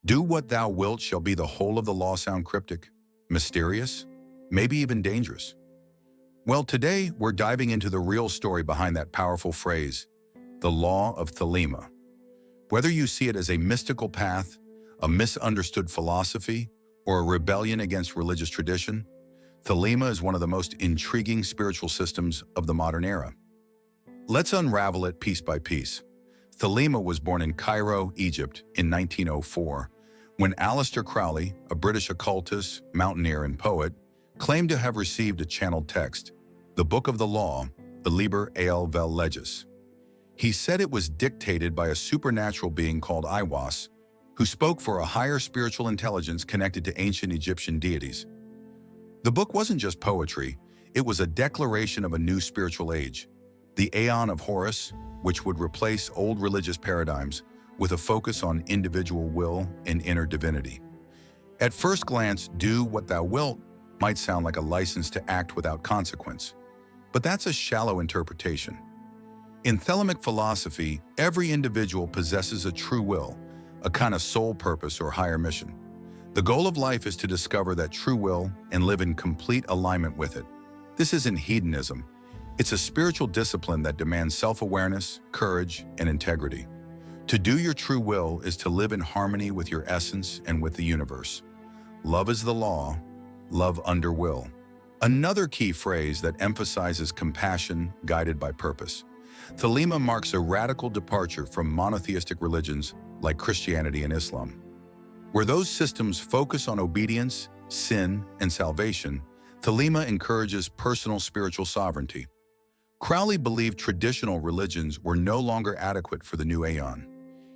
Do what thou wilt shall be the whole of the law sound cryptic, mysterious, maybe even dangerous. Well, today we're diving into the real story behind that powerful phrase, the law of Thelema. Whether you see it as a mystical path, a misunderstood philosophy, or a rebellion against religious tradition, Thelema is one of the most intriguing spiritual systems of the modern era. Let's unravel it piece by piece. Thelema was born in Cairo, Egypt in 1904, when Aleister Crowley, a British occultist, mountaineer, and poet, claimed to have received a channeled text, the Book of the Law, the Liber Eal vel Legis. He said it was dictated by a supernatural being called Iwas, who spoke for a higher spiritual intelligence connected to ancient Egyptian deities. The book wasn't just poetry, it was a declaration of a new spiritual age, the Aeon of Horus, which would replace old religious paradigms with a focus on individual will and inner divinity. At first glance, do what thou wilt might sound like a license to act without consequence, but that's a shallow interpretation. In Thelemic philosophy, every individual possesses a true will, a kind of soul purpose or higher mission. The goal of life is to discover that true will and live in complete alignment with it. This isn't hedonism. It's a spiritual discipline that demands self-awareness, courage, and integrity. To do your true will is to live in harmony with your essence and with the universe. Love is the law, love under will. Another key phrase that emphasizes compassion guided by purpose. Thelema marks a radical departure from monotheistic religions like Christianity and Islam. Where those systems focus on obedience, sin, and salvation, Thelema encourages personal spiritual sovereignty. Crowley believed traditional religions were no longer adequate for the new Aeon.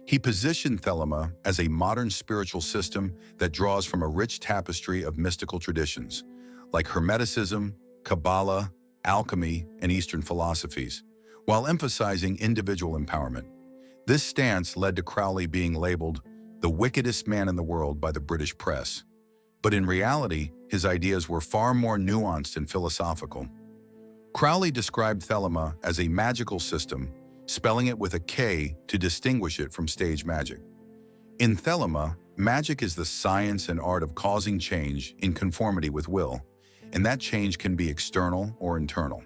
He positioned Thelema as a modern spiritual system that draws from a rich tapestry of mystical traditions, like Hermeticism, Kabbalah, alchemy, and Eastern philosophies, while emphasizing individual empowerment. This stance led to Crowley being labeled the wickedest man in the world by the British press. But in reality, his ideas were far more nuanced and philosophical. Crowley described Thelema as a magical system, spelling it with a K to distinguish it from stage magic. In Thelema, magic is the science and art of causing change in conformity with will, and that change can be external or internal.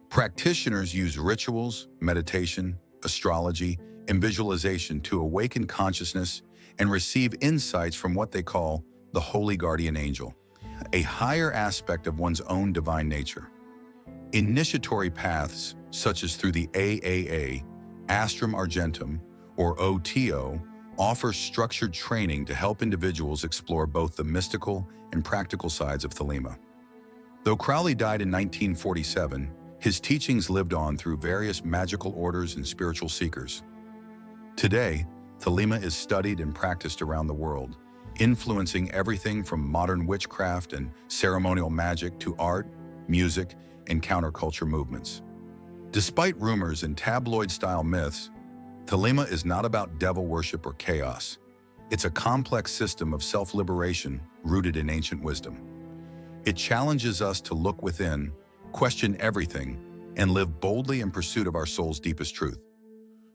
Practitioners use rituals, meditation, astrology, and visualization to awaken consciousness and receive insights from what they call the holy guardian angel, a higher aspect of one's own divine nature. Initiatory paths, such as through the AAA, Astrum Argentum, or OTO, offer structured training to help individuals explore both the mystical and practical sides of Thelema. Though Crowley died in 1947, his teachings lived on through various magical orders and spiritual seekers. Today, Thelema is studied and practiced around the world, influencing everything from modern witchcraft and ceremonial magic to art, music, and counterculture movements. Despite rumors and tabloid-style myths, Thelema is not about devil worship or chaos. It's a complex system of self-liberation rooted in ancient wisdom. It challenges us to look within, question everything, and live boldly in pursuit of our soul's deepest truth.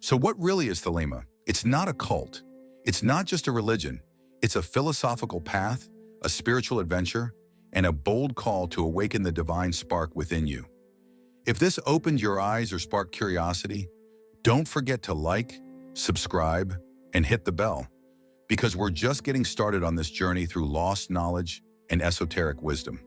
So what really is Thelema? It's not a cult. It's not just a religion. It's a philosophical path, a spiritual adventure, and a bold call to awaken the divine spark within you. If this opened your eyes or sparked curiosity, don't forget to like, subscribe, and hit the bell, because we're just getting started on this journey through lost knowledge and esoteric wisdom.